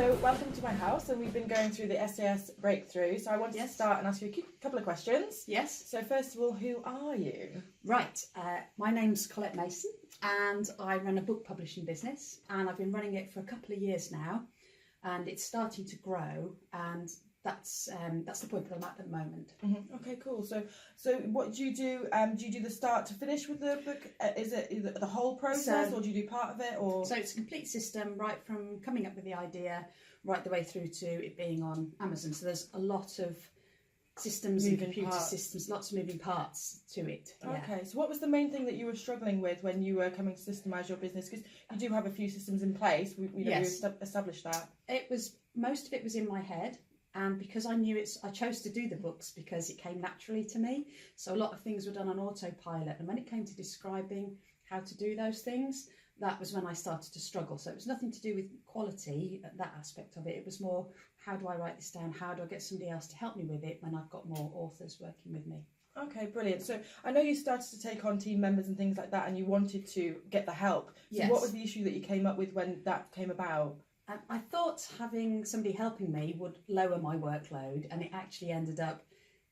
So welcome to my house, and we've been going through the SAS breakthrough. So I wanted to start and ask you a couple of questions. Yes. So first of all, who are you? Right. My name's Colette Mason, and I run a book publishing business, and I've been running it for a couple of years now, and it's starting to grow, and that's the point that I'm at the moment. Mm-hmm. Okay, cool. So what do you do? Do you do the start to finish with the book? Is it the whole process, or do you do part of it? Or so it's a complete system, right from coming up with the idea, right the way through to it being on Amazon. So there's a lot of systems and computer systems, lots of moving parts to it. Okay, so what was the main thing that you were struggling with when you were coming to systemize your business? Because you do have a few systems in place. We established that. Most of it was in my head. And because I knew I chose to do the books because it came naturally to me. So a lot of things were done on autopilot. And when it came to describing how to do those things, that was when I started to struggle. So it was nothing to do with quality, that aspect of it. It was more, how do I write this down? How do I get somebody else to help me with it when I've got more authors working with me? Okay, brilliant. So I know you started to take on team members and things like that, and you wanted to get the help. So what was the issue that you came up with when that came about? I thought having somebody helping me would lower my workload, and it actually ended up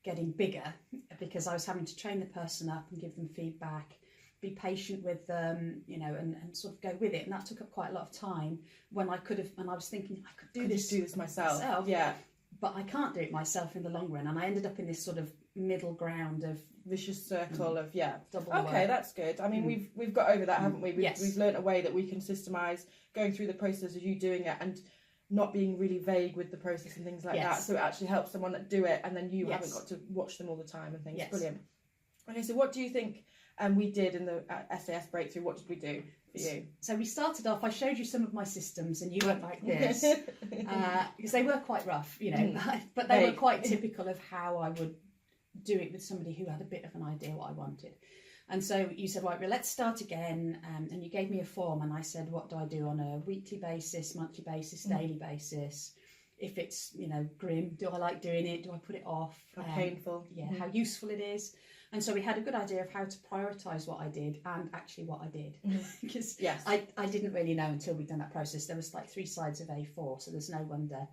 getting bigger because I was having to train the person up and give them feedback, be patient with them, and sort of go with it. And that took up quite a lot of time when I could have, and I was thinking I could do this myself. Yeah. But I can't do it myself in the long run. And I ended up in this sort of middle ground of vicious circle of double work. That's good. I mean, we've got over that, haven't we? We've learnt a way that we can systemize going through the process of you doing it and not being really vague with the process and things like that. So it actually helps someone do it, and then you haven't got to watch them all the time and things. Brilliant. Okay, so what do you think we did in the SAS breakthrough? What did we do for you? So we started off, I showed you some of my systems, and you went like this because they were quite rough, but they were quite typical of how I would do it with somebody who had a bit of an idea what I wanted. And so you said, right, well, let's start again, and you gave me a form, and I said, what do I do on a weekly basis, monthly basis, daily basis? If it's grim, do I like doing it? Do I put it off? How painful? How useful it is. And so we had a good idea of how to prioritise what I did and actually what I did. Because I didn't really know until we'd done that process. There was like 3 sides of A4, so there's no wonder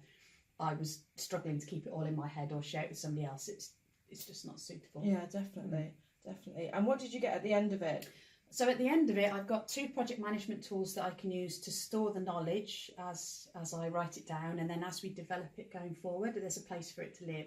I was struggling to keep it all in my head or share it with somebody else. It's just not suitable. Yeah, definitely. Definitely. And what did you get at the end of it? So at the end of it, I've got 2 project management tools that I can use to store the knowledge as I write it down, and then as we develop it going forward, there's a place for it to live.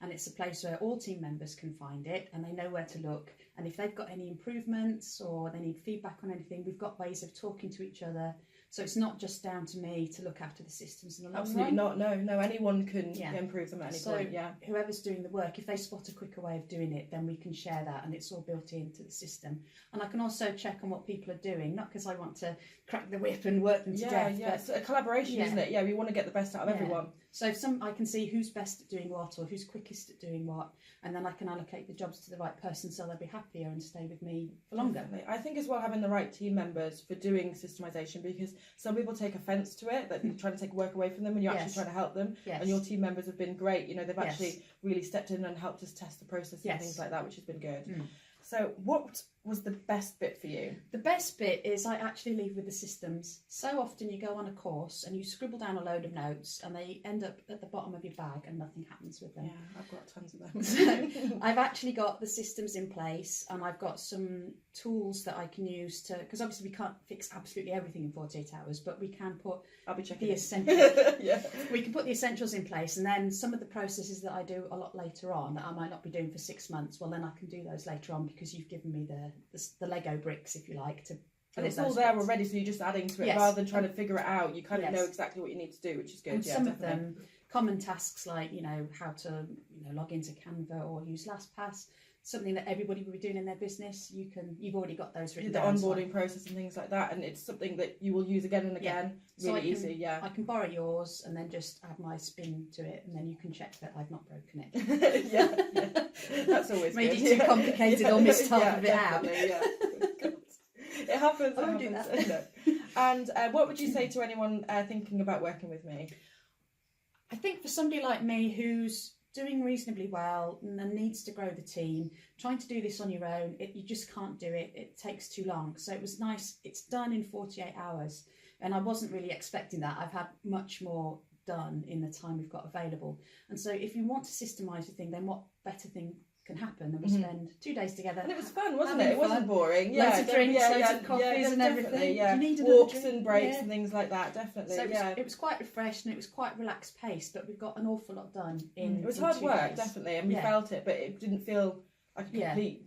And it's a place where all team members can find it, and they know where to look. And if they've got any improvements or they need feedback on anything, we've got ways of talking to each other. So it's not just down to me to look after the systems in the long run. Absolutely not. No, anyone can improve them at any point. Yeah. Whoever's doing the work, if they spot a quicker way of doing it, then we can share that, and it's all built into the system. And I can also check on what people are doing, not because I want to crack the whip and work them to death. Yeah, it's a collaboration, isn't it? Yeah, we want to get the best out of everyone. So if I can see who's best at doing what or who's quickest at doing what, and then I can allocate the jobs to the right person so they'll be happier and stay with me for longer. Definitely. I think as well having the right team members for doing systemisation, because some people take offence to it, that you're trying to take work away from them when you're actually trying to help them. And your team members have been great. They've actually really stepped in and helped us test the process and things like that, which has been good. So what was the best bit for you? The best bit is I actually leave with the systems. So often you go on a course and you scribble down a load of notes and they end up at the bottom of your bag and nothing happens with them. Yeah, I've got tons of them. So I've actually got the systems in place, and I've got some tools that I can use to, because obviously we can't fix absolutely everything in 48 hours, but we can put the essentials. We can put the essentials in place, and then some of the processes that I do a lot later on that I might not be doing for 6 months, well then I can do those later on because you've given me the Lego bricks, if you like, to and it's all there already, so you're just adding to it rather than trying to figure it out. You kind of know exactly what you need to do, which is good. And some of them, common tasks like how to log into Canva or use LastPass, something that everybody will be doing in their business. You've already got those written down. The onboarding process and things like that, and it's something that you will use again and again. Really easy. I can borrow yours and then just add my spin to it, and then you can check that I've not broken it. That's always made good. It too complicated or missed half of it out. It happens. I won't do that. And what would you say to anyone thinking about working with me? I think for somebody like me who's doing reasonably well and needs to grow the team, trying to do this on your own, you just can't do it. It takes too long. So it was nice. It's done in 48 hours. And I wasn't really expecting that. I've had much more done in the time we've got available. And so if you want to systemize your thing, then what better thing can happen than we spend 2 days together. And it was fun, wasn't it? It wasn't boring. Loads of drinks, loads of coffees and everything. Yeah. You needed walks and breaks and things like that, definitely. So it was quite refreshed and it was quite relaxed paced, but we got an awful lot done in It was hard work, days. definitely, and we felt it, but it didn't feel like a complete,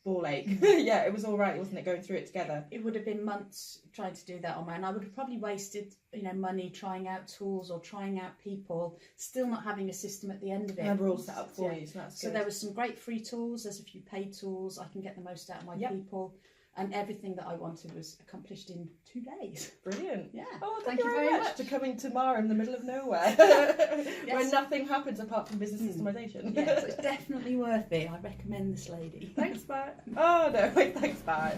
ball ache. Yeah, it was all right, wasn't it, going through it together? It would have been months trying to do that on my own. I would have probably wasted, money trying out tools or trying out people, still not having a system at the end of it. And we're all set up for you, so that's good. So there was some great free tools, there's a few paid tools, I can get the most out of my people, and everything that I wanted was accomplished in 2 days. Brilliant. Yeah. Oh, thank you very much for coming to Mara in the middle of nowhere, where nothing happens apart from business systemization. Yeah, so it's definitely worth it. I recommend this lady. Thanks, Matt. Oh no, wait, thanks, Matt.